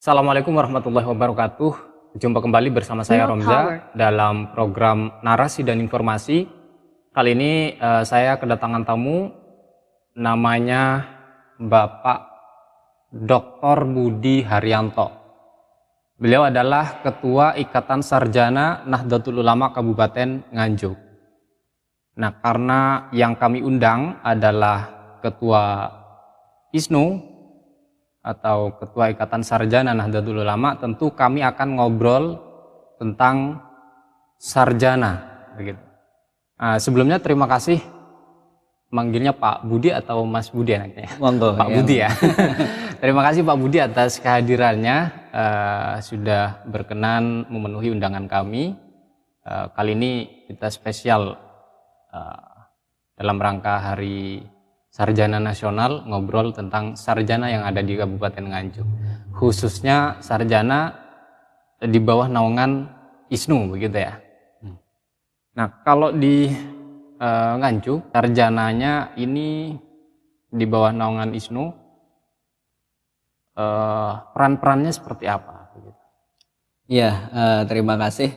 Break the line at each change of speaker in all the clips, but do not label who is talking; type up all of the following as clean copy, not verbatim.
Assalamualaikum warahmatullahi wabarakatuh. Jumpa kembali bersama saya Romza dalam program Narasi dan Informasi. Kali ini saya kedatangan tamu, namanya Bapak Dr. Budi Haryanto. Beliau adalah Ketua Ikatan Sarjana Nahdlatul Ulama Kabupaten Nganjuk. Nah, karena yang kami undang adalah Ketua ISNU atau Ketua Ikatan Sarjana Nahdlatul Ulama, tentu kami akan ngobrol tentang sarjana begitu. Sebelumnya terima kasih, manggilnya Pak Budi atau Mas Budi anaknya?
Monggo,
Pak
ya.
Budi ya. Terima kasih Pak Budi atas kehadirannya, sudah berkenan memenuhi undangan kami. Kali ini kita spesial dalam rangka Hari Sarjana Nasional, ngobrol tentang sarjana yang ada di Kabupaten Nganjuk, khususnya sarjana di bawah naungan ISNU begitu ya. Nah, kalau di Nganjuk sarjananya ini di bawah naungan ISNU, peran-perannya seperti apa?
Iya, terima kasih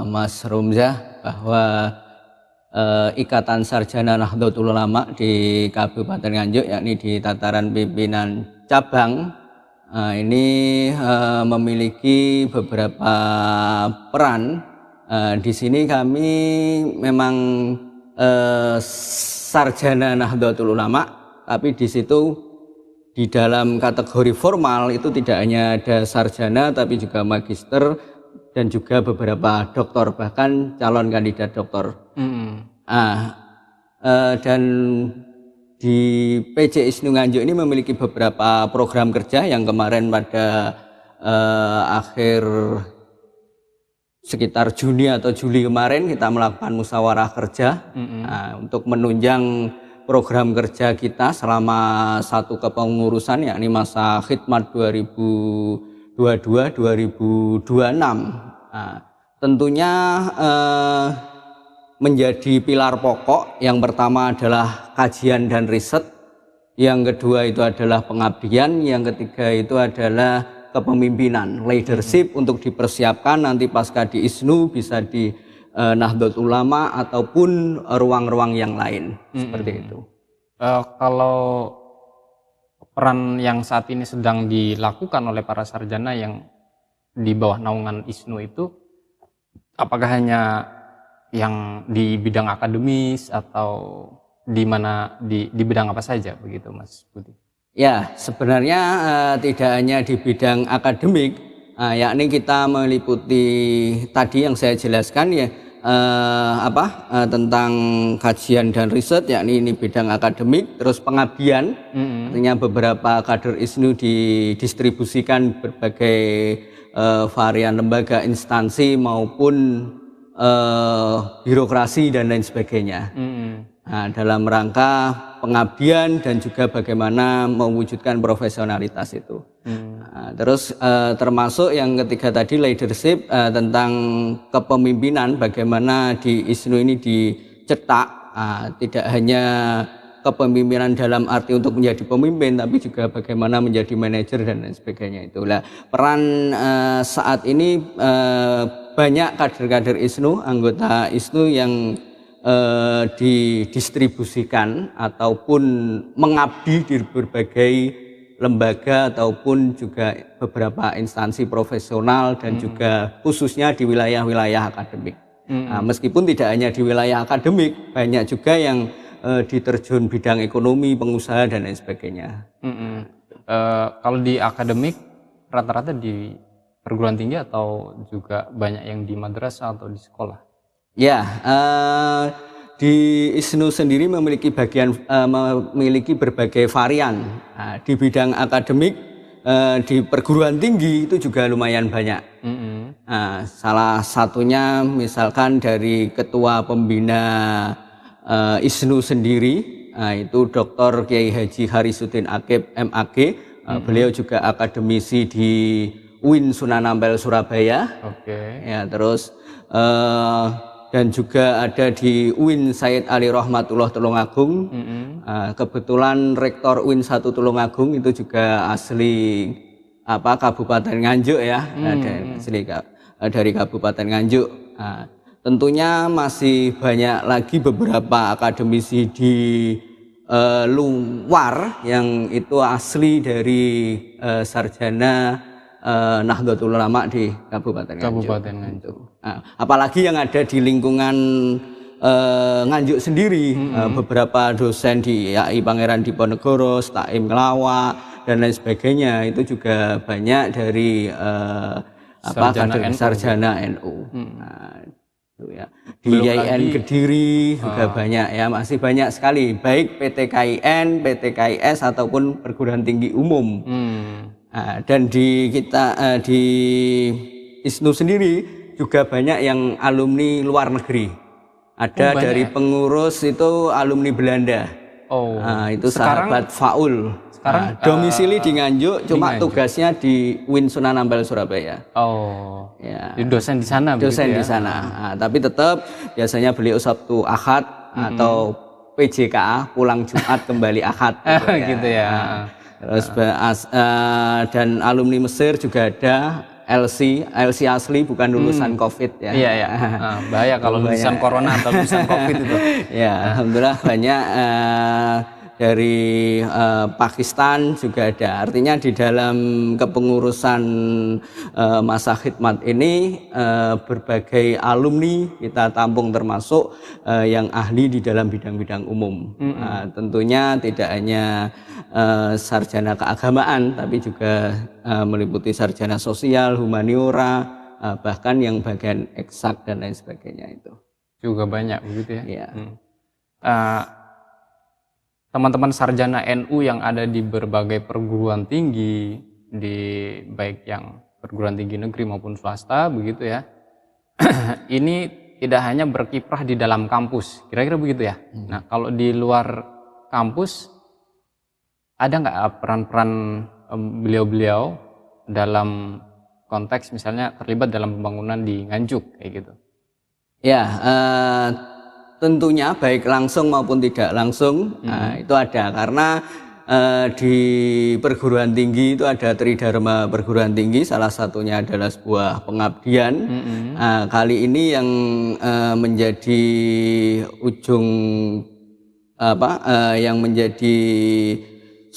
Mas Romza, bahwa Ikatan Sarjana Nahdlatul Ulama di Kabupaten Nganjuk, yakni di tataran pimpinan cabang, ini memiliki beberapa peran. Di sini kami memang sarjana Nahdlatul Ulama, tapi di situ di dalam kategori formal itu tidak hanya ada sarjana, tapi juga magister dan juga beberapa doktor, bahkan calon kandidat doktor. Dan di PJ ISNU Nganjuk ini memiliki beberapa program kerja yang kemarin pada akhir sekitar Juni atau Juli kemarin kita melakukan musyawarah kerja untuk menunjang program kerja kita selama satu kepengurusan, yakni masa khidmat 2022-2026. Tentunya menjadi pilar pokok. Yang pertama adalah kajian dan riset, yang kedua itu adalah pengabdian, yang ketiga itu adalah kepemimpinan, leadership, untuk dipersiapkan nanti pasca di ISNU bisa di Nahdlatul Ulama ataupun ruang-ruang yang lain, seperti itu.
Kalau peran yang saat ini sedang dilakukan oleh para sarjana yang di bawah naungan ISNU itu, apakah hanya yang di bidang akademis atau di mana, di bidang apa saja begitu Mas Budi?
Ya, sebenarnya tidak hanya di bidang akademik, yakni kita meliputi tadi yang saya jelaskan ya, tentang kajian dan riset, yakni ini bidang akademik, terus pengabdian, artinya beberapa kader ISNU didistribusikan berbagai varian lembaga, instansi maupun birokrasi dan lain sebagainya. Nah, dalam rangka pengabdian dan juga bagaimana mewujudkan profesionalitas itu. Terus termasuk yang ketiga tadi, leadership, tentang kepemimpinan, bagaimana di ISNU ini dicetak tidak hanya kepemimpinan dalam arti untuk menjadi pemimpin, tapi juga bagaimana menjadi manajer dan lain sebagainya. Itulah peran saat ini. Banyak kader-kader ISNU, anggota ISNU yang didistribusikan ataupun mengabdi di berbagai lembaga ataupun juga beberapa instansi profesional dan juga khususnya di wilayah-wilayah akademik. Meskipun tidak hanya di wilayah akademik, banyak juga yang diterjun bidang ekonomi, pengusaha dan lain sebagainya.
Kalau di akademik rata-rata di perguruan tinggi atau juga banyak yang di madrasah atau di sekolah?
Ya, di ISNU sendiri memiliki memiliki berbagai varian. Di bidang akademik, di perguruan tinggi itu juga lumayan banyak. Salah satunya misalkan dari Ketua Pembina ISNU sendiri, itu Dr. Kiai Haji Harisuddin Akib MAG. Beliau juga akademisi di UIN Sunan Ampel Surabaya. Ya, terus dan juga ada di UIN Said Ali Rahmatullah Tulungagung. Kebetulan rektor UIN 1 Tulungagung itu juga asli Kabupaten Nganjuk ya, dari Kabupaten Nganjuk. Nah, tentunya masih banyak lagi beberapa akademisi di luar yang itu asli dari sarjana Nahdlatul Ulama di Kabupaten Nganjuk. Nah, apalagi yang ada di lingkungan Nganjuk sendiri, beberapa dosen di YAI Pangeran Diponegoro, Staim Ngelawak dan lain sebagainya itu juga banyak dari sarjana NU. Nah, itu ya. Di IAIN Kediri juga banyak ya, masih banyak sekali baik PT KIN, PT KIS ataupun perguruan tinggi umum. Nah, dan di ISNU sendiri juga banyak yang alumni luar negeri. Ada dari pengurus itu alumni Belanda. Nah, itu sekarang, sahabat Faul. Sekarang domisili di Nganjuk, cuma tugasnya di UIN Sunan Ampel Surabaya.
Ya. Dosen di sana.
Dosen di sana. Nah, tapi tetap biasanya beliau Sabtu Ahad atau PJKA, pulang Jumat kembali Ahad.
Gitu ya.
Terus dan alumni Mesir juga ada. LC asli bukan lulusan COVID ya.
Iya. Bahaya kalau lulusan corona atau lulusan COVID itu.
Ya, alhamdulillah banyak dari Pakistan juga ada. Artinya di dalam kepengurusan masa khidmat ini berbagai alumni kita tampung termasuk yang ahli di dalam bidang-bidang umum. Tentunya tidak hanya sarjana keagamaan tapi juga meliputi sarjana sosial, humaniora, bahkan yang bagian eksak dan lain sebagainya itu.
Juga banyak begitu ya.
Iya.
Teman-teman sarjana NU yang ada di berbagai perguruan tinggi, di baik yang perguruan tinggi negeri maupun swasta begitu ya. Ini tidak hanya berkiprah di dalam kampus, kira-kira begitu ya. Nah, kalau di luar kampus ada nggak peran-peran beliau-beliau dalam konteks misalnya terlibat dalam pembangunan di Nganjuk kayak gitu? Ya,
tentunya baik langsung maupun tidak langsung itu ada karena di perguruan tinggi itu ada Tridharma perguruan tinggi, salah satunya adalah sebuah pengabdian. Kali ini yang menjadi ujung yang menjadi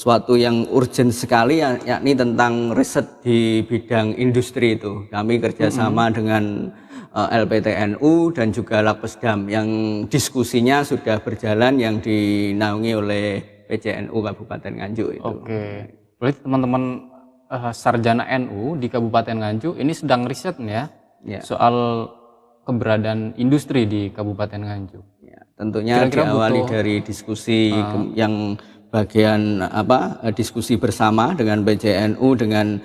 suatu yang urgent sekali yakni tentang riset di bidang industri itu. Kami kerjasama dengan LPTNU dan juga Lakpesdam yang diskusinya sudah berjalan yang dinaungi oleh PCNU Kabupaten Nganjuk itu.
Oke, berarti teman-teman sarjana NU di Kabupaten Nganjuk ini sedang riset ya, soal keberadaan industri di Kabupaten Nganjuk.
Ya, tentunya diawali dari diskusi yang bagian diskusi bersama dengan PCNU, dengan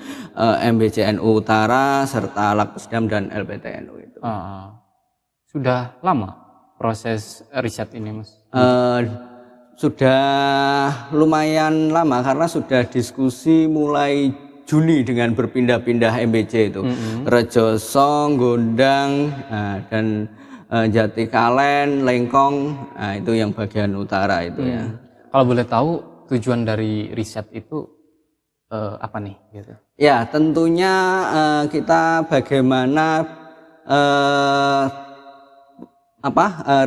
MBCNU Utara serta Lakpesdam dan LPTNU itu.
Sudah lama proses riset ini, Mas?
Sudah lumayan lama karena sudah diskusi mulai Juni dengan berpindah-pindah MBC itu. Rejoso, Gondang, dan Jatikalen, Lengkong, itu yang bagian utara itu ya.
Kalau boleh tahu tujuan dari riset itu apa nih? Gitu.
Ya tentunya kita bagaimana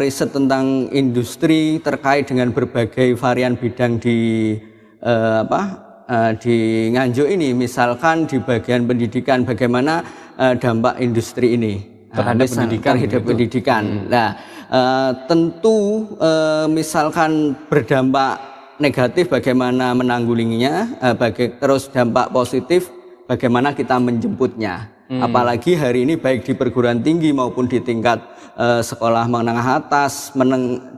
riset tentang industri terkait dengan berbagai varian bidang di Nganjuk ini, misalkan di bagian pendidikan bagaimana dampak industri ini
terhadap
pendidikan. Nah, tentu misalkan berdampak negatif bagaimana menanggulanginya, terus dampak positif bagaimana kita menjemputnya. Apalagi hari ini baik di perguruan tinggi maupun di tingkat sekolah menengah atas,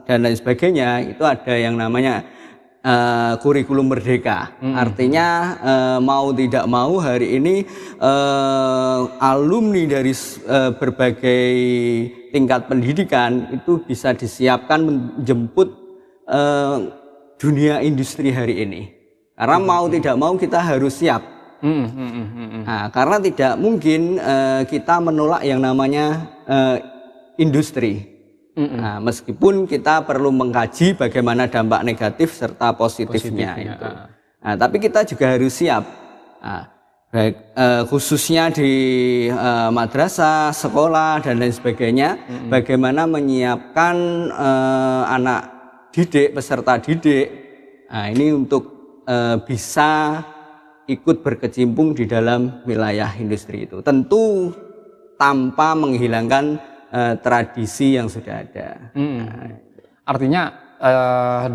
dan lain sebagainya itu ada yang namanya kurikulum merdeka. Artinya mau tidak mau hari ini alumni dari berbagai tingkat pendidikan itu bisa disiapkan menjemput dunia industri hari ini. Karena mau tidak mau kita harus siap. Nah, karena tidak mungkin kita menolak yang namanya industri. Nah, meskipun kita perlu mengkaji bagaimana dampak negatif serta positifnya itu. Nah, tapi kita juga harus siap. Nah, baik khususnya di madrasah, sekolah dan lain sebagainya, bagaimana menyiapkan anak didik, peserta didik, nah, ini untuk bisa ikut berkecimpung di dalam wilayah industri itu. Tentu tanpa menghilangkan tradisi yang sudah ada.
Artinya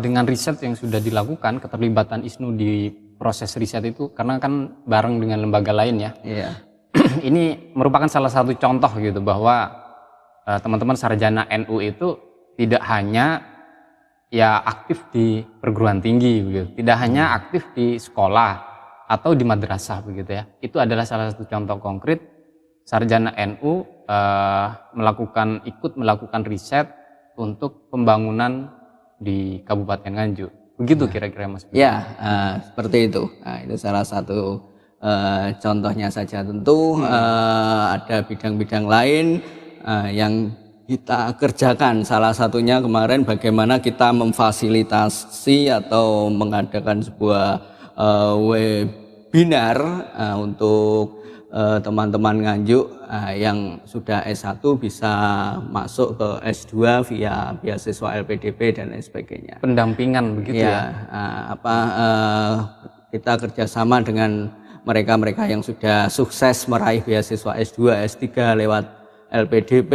dengan riset yang sudah dilakukan, keterlibatan ISNU di proses riset itu, karena kan bareng dengan lembaga lain ya.
Iya.
Ini merupakan salah satu contoh gitu bahwa teman-teman sarjana NU itu tidak hanya ya aktif di perguruan tinggi begitu, tidak hanya aktif di sekolah atau di madrasah begitu ya. Itu adalah salah satu contoh konkret sarjana NU ikut melakukan riset untuk pembangunan di Kabupaten Nganjuk. Begitu kira-kira Mas.
Ya, seperti itu. Nah, itu salah satu contohnya saja. Tentu ada bidang-bidang lain yang kita kerjakan. Salah satunya kemarin bagaimana kita memfasilitasi atau mengadakan sebuah webinar untuk teman-teman Nganjuk yang sudah S1 bisa masuk ke S2 via beasiswa LPDP dan lain sebagainya.
Pendampingan begitu ya.
Kita kerjasama dengan mereka-mereka yang sudah sukses meraih beasiswa S2, S3 lewat LPDP,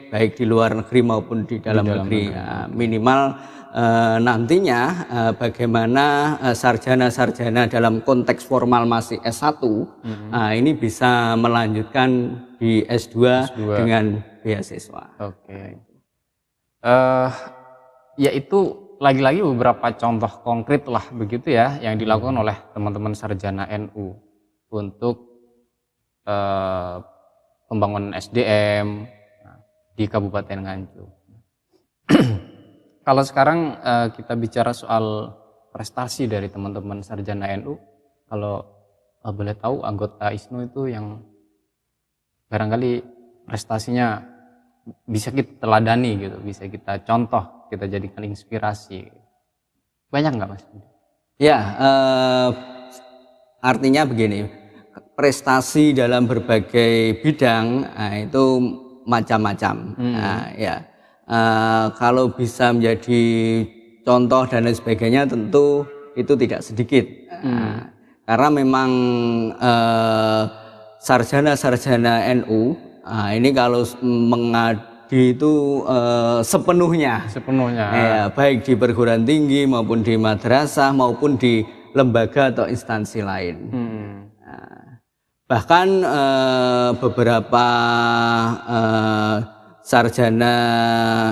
baik di luar negeri maupun di dalam negeri. Minimal nantinya bagaimana sarjana-sarjana dalam konteks formal masih S1 ini bisa melanjutkan di S2 dengan beasiswa.
Oke. Yaitu lagi-lagi beberapa contoh konkret lah begitu ya yang dilakukan oleh teman-teman sarjana NU untuk pembangunan SDM di Kabupaten Nganjuk. Kalau sekarang kita bicara soal prestasi dari teman-teman sarjana NU, kalau boleh tahu anggota ISNU itu yang barangkali prestasinya bisa kita teladani gitu, bisa kita contoh, kita jadikan inspirasi. Banyak nggak Mas?
Ya, artinya begini, prestasi dalam berbagai bidang itu macam-macam. Kalau bisa menjadi contoh dan lain sebagainya tentu itu tidak sedikit. Karena memang sarjana-sarjana NU ini kalau mengabdi itu sepenuhnya, baik di perguruan tinggi maupun di madrasah maupun di lembaga atau instansi lain. Bahkan beberapa sarjana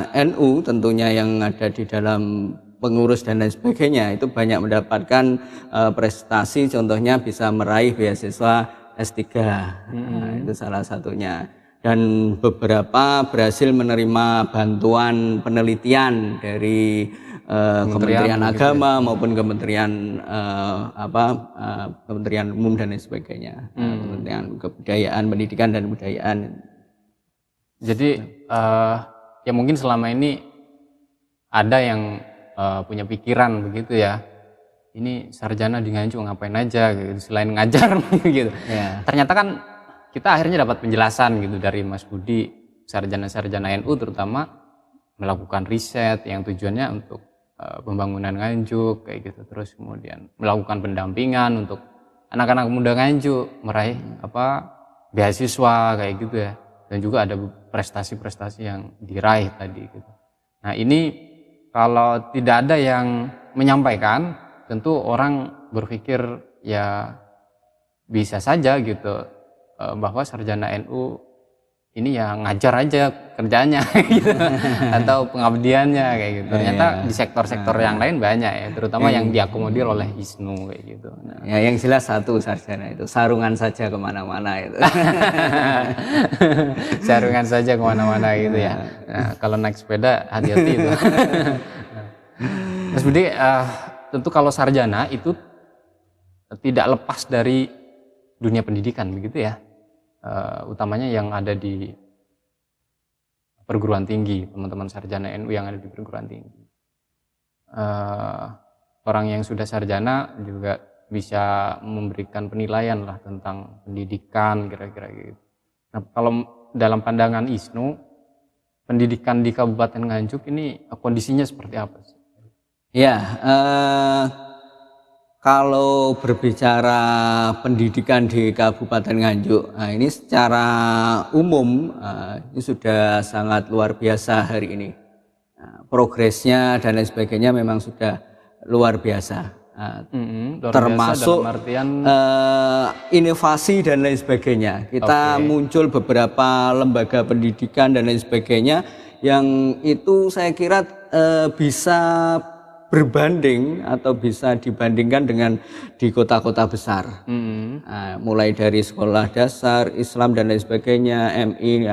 NU tentunya yang ada di dalam pengurus dan lain sebagainya itu banyak mendapatkan prestasi, contohnya bisa meraih beasiswa S3. Itu salah satunya. Dan beberapa berhasil menerima bantuan penelitian dari Kementerian Agama maupun Kementerian Kementerian Umum dan lain sebagainya. Kementerian Kebudayaan, Pendidikan dan Kebudayaan.
Jadi ya mungkin selama ini ada yang punya pikiran begitu ya, ini sarjana di Nganjuk ngapain aja gitu, selain ngajar gitu. Ternyata kan kita akhirnya dapat penjelasan gitu dari Mas Budi, sarjana-sarjana NU terutama melakukan riset yang tujuannya untuk pembangunan Nganjuk kayak gitu, terus kemudian melakukan pendampingan untuk anak-anak muda Nganjuk meraih beasiswa kayak gitu ya. Dan juga ada prestasi-prestasi yang diraih tadi gitu. Nah ini kalau tidak ada yang menyampaikan, tentu orang berpikir ya bisa saja gitu bahwa sarjana NU ini ya ngajar aja kerjanya gitu, atau pengabdiannya kayak gitu. Ternyata di sektor-sektor yang lain banyak ya, terutama yang diakomodir oleh ISNU kayak gitu.
Nah. Ya yang jelas satu sarjana itu sarungan saja kemana-mana itu.
Sarungan saja kemana-mana gitu ya. Nah, kalau naik sepeda hati-hati itu. Mas Budi, tentu kalau sarjana itu tidak lepas dari dunia pendidikan begitu ya. Utamanya yang ada di perguruan tinggi, teman-teman sarjana NU yang ada di perguruan tinggi. Orang yang sudah sarjana juga bisa memberikan penilaian lah tentang pendidikan kira-kira gitu. Nah, kalau dalam pandangan Isnu, pendidikan di Kabupaten Nganjuk ini kondisinya seperti apa sih?
Ya, kalau berbicara pendidikan di Kabupaten Nganjuk, nah ini secara umum ini sudah sangat luar biasa hari ini. Nah, progresnya dan lain sebagainya memang sudah luar biasa.
Luar
Termasuk
biasa dalam artian
inovasi dan lain sebagainya. Kita muncul beberapa lembaga pendidikan dan lain sebagainya yang itu saya kira bisa berbanding atau bisa dibandingkan dengan di kota-kota besar. Mulai dari sekolah dasar Islam dan lain sebagainya, MI.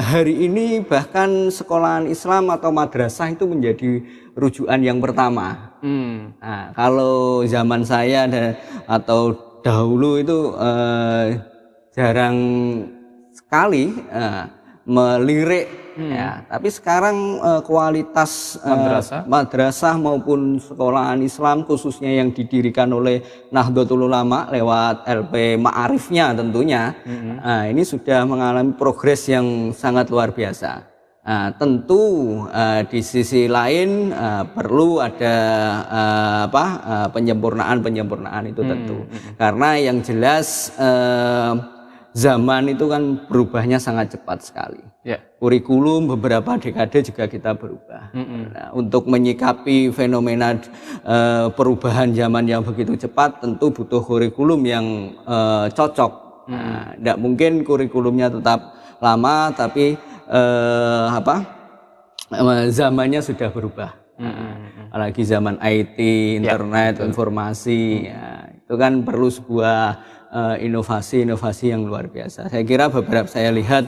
Hari ini bahkan sekolahan Islam atau madrasah itu menjadi rujukan yang pertama. Nah, kalau zaman saya atau dahulu itu jarang sekali melirik ya, tapi sekarang kualitas madrasah maupun sekolahan Islam khususnya yang didirikan oleh Nahdlatul Ulama lewat LP Ma'arifnya tentunya, ini sudah mengalami progres yang sangat luar biasa. Tentu di sisi lain perlu ada penyempurnaan itu tentu, karena yang jelas zaman itu kan berubahnya sangat cepat sekali. Kurikulum beberapa dekade juga kita berubah. Nah, untuk menyikapi fenomena perubahan zaman yang begitu cepat, tentu butuh kurikulum yang cocok. Tidak mungkin kurikulumnya tetap lama, tapi zamannya sudah berubah. Apalagi zaman IT, internet, informasi, itu kan perlu sebuah inovasi yang luar biasa. Saya kira saya lihat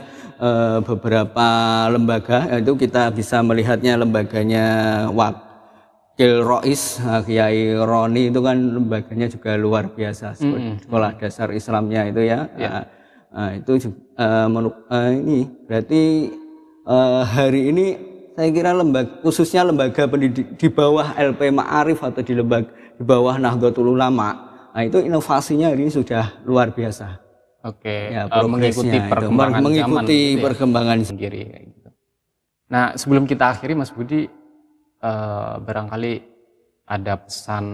beberapa lembaga, itu kita bisa melihatnya lembaganya Wakil Rois Kiai Roni, itu kan lembaganya juga luar biasa, sekolah dasar Islamnya itu ya. Itu ini berarti hari ini saya kira khususnya lembaga pendidik di bawah LP Ma'arif atau di bawah Nahdlatul Ulama, nah itu inovasinya ini sudah luar biasa. Ya,
mengikuti perkembangan
perkembangan
sendiri. Gitu. Nah, sebelum kita akhiri, Mas Budi, barangkali ada pesan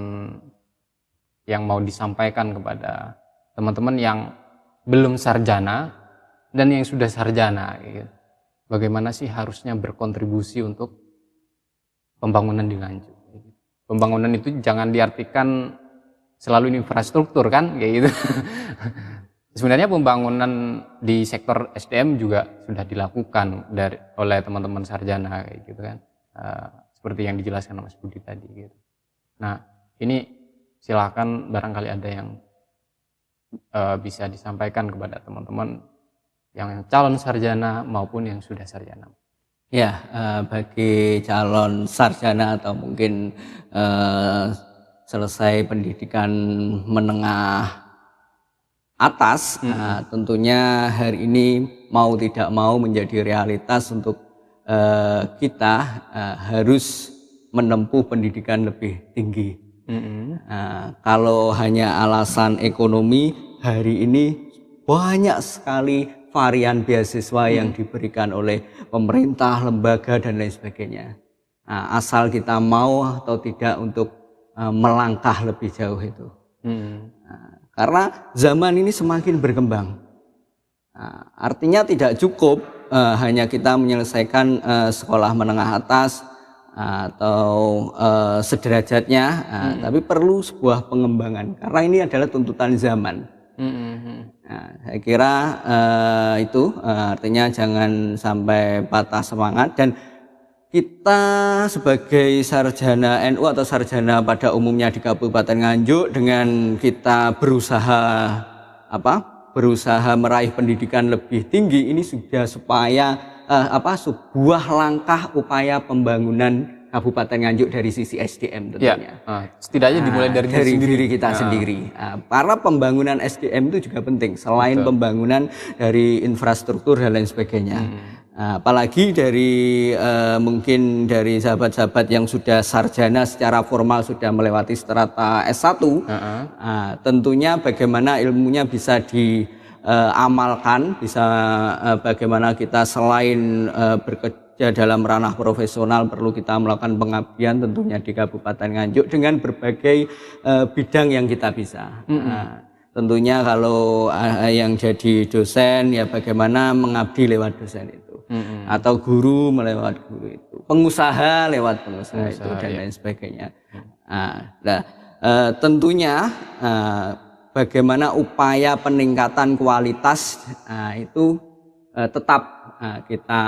yang mau disampaikan kepada teman-teman yang belum sarjana dan yang sudah sarjana. Gitu. Bagaimana sih harusnya berkontribusi untuk pembangunan di Nganjuk? Pembangunan itu jangan diartikan selalu infrastruktur kan, kayak gitu. Sebenarnya pembangunan di sektor SDM juga sudah dilakukan oleh teman-teman sarjana, kayak gitu kan. Seperti yang dijelaskan Mas Budi tadi gitu. Nah, ini silakan barangkali ada yang bisa disampaikan kepada teman-teman yang calon sarjana maupun yang sudah sarjana.
Ya, bagi calon sarjana atau mungkin selesai pendidikan menengah atas, tentunya hari ini mau tidak mau menjadi realitas untuk kita harus menempuh pendidikan lebih tinggi. Kalau hanya alasan ekonomi, hari ini banyak sekali varian beasiswa yang diberikan oleh pemerintah, lembaga dan lain sebagainya. Asal kita mau atau tidak untuk melangkah lebih jauh itu. Karena zaman ini semakin berkembang. Artinya tidak cukup hanya kita menyelesaikan sekolah menengah atas atau sederajatnya, tapi perlu sebuah pengembangan. Karena ini adalah tuntutan zaman. Saya kira itu artinya jangan sampai patah semangat, dan kita sebagai sarjana NU atau sarjana pada umumnya di Kabupaten Nganjuk, dengan kita berusaha meraih pendidikan lebih tinggi, ini sudah sebuah langkah upaya pembangunan Kabupaten Nganjuk dari sisi SDM tentunya.
Setidaknya dimulai dari
diri kita sendiri. Karena pembangunan SDM itu juga penting selain pembangunan dari infrastruktur dan lain sebagainya. Apalagi dari mungkin dari sahabat-sahabat yang sudah sarjana secara formal sudah melewati strata S1, tentunya bagaimana ilmunya bisa diamalkan, bisa bagaimana kita selain bekerja dalam ranah profesional perlu kita melakukan pengabdian tentunya di Kabupaten Nganjuk dengan berbagai bidang yang kita bisa. Tentunya kalau yang jadi dosen ya bagaimana mengabdi lewat dosen itu. Atau guru melewat guru itu, pengusaha lewat pengusaha itu dan lain sebagainya. Tentunya bagaimana upaya peningkatan kualitas itu tetap kita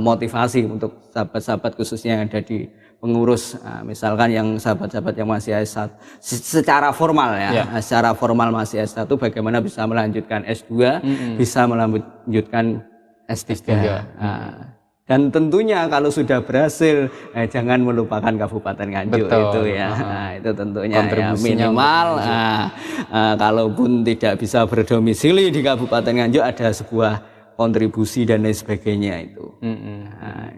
motivasi untuk sahabat-sahabat khususnya yang ada di pengurus, misalkan yang sahabat-sahabat yang masih S1 secara formal secara formal masih S1 bagaimana bisa melanjutkan S2, bisa melanjutkan S3. Dan tentunya kalau sudah berhasil jangan melupakan Kabupaten Nganjuk. Itu ya. Itu tentunya ya, minimal kalaupun tidak bisa berdomisili di Kabupaten Nganjuk ada sebuah kontribusi dan lain sebagainya itu.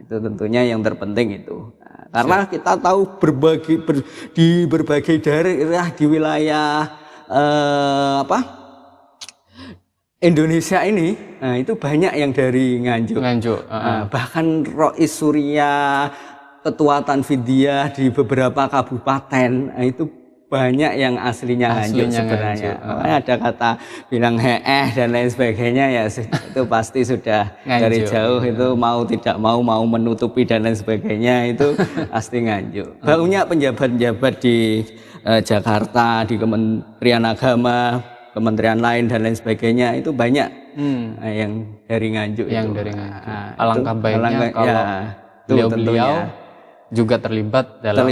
Itu tentunya yang terpenting itu. Karena kita tahu di berbagai daerah di wilayah Indonesia ini itu banyak yang dari Nganjuk. Bahkan Rois Surya, Ketua Tanfidiyah di beberapa kabupaten itu banyak yang aslinya Nganjuk sebenarnya. Makanya ada kata bilang dan lain sebagainya ya itu pasti sudah dari jauh itu mau tidak mau menutupi dan lain sebagainya itu pasti Nganjuk. Banyak penjabat-penjabat di Jakarta, di Kementerian Agama, kementerian lain dan lain sebagainya itu banyak yang dari Nganjuk.
Dari Nganjuk. Alangkah baiknya kalau beliau-beliau juga terlibat dalam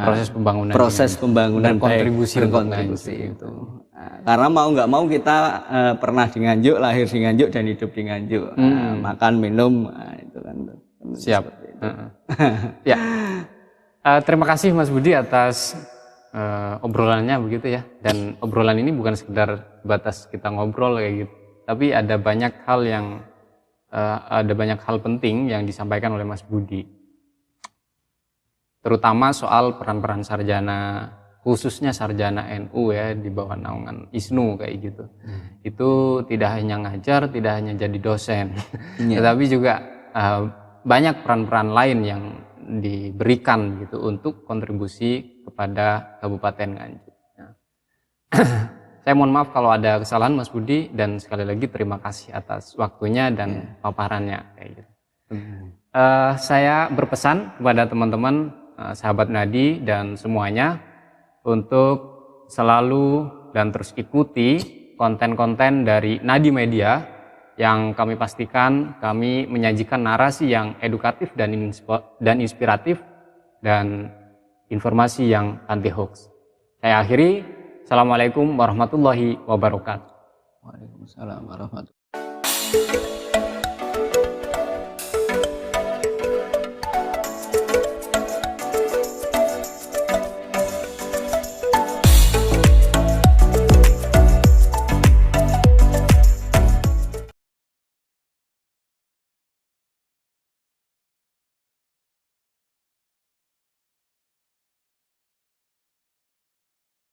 proses pembangunan berkontribusi itu. Karena mau nggak mau kita pernah di Nganjuk, lahir di Nganjuk dan hidup di Nganjuk. Makan minum itu kan. Siap. Ya. Terima kasih Mas Budi atas obrolannya begitu ya, dan obrolan ini bukan sekedar batas kita ngobrol kayak gitu, tapi ada banyak hal penting yang disampaikan oleh Mas Budi, terutama soal peran-peran sarjana, khususnya sarjana NU ya di bawah naungan ISNU kayak gitu. Itu tidak hanya ngajar, tidak hanya jadi dosen, tetapi juga banyak peran-peran lain yang diberikan gitu untuk kontribusi kepada Kabupaten Nganjuk. Saya mohon maaf kalau ada kesalahan Mas Budi, dan sekali lagi terima kasih atas waktunya dan paparannya kayak gitu. Saya berpesan kepada teman-teman sahabat Nadi dan semuanya untuk selalu dan terus ikuti konten-konten dari Nadi Media yang kami pastikan kami menyajikan narasi yang edukatif dan inspiratif dan informasi yang anti hoax. Saya akhiri. Assalamualaikum warahmatullahi wabarakatuh.
Waalaikumsalam warahmatullahi wabarakatuh.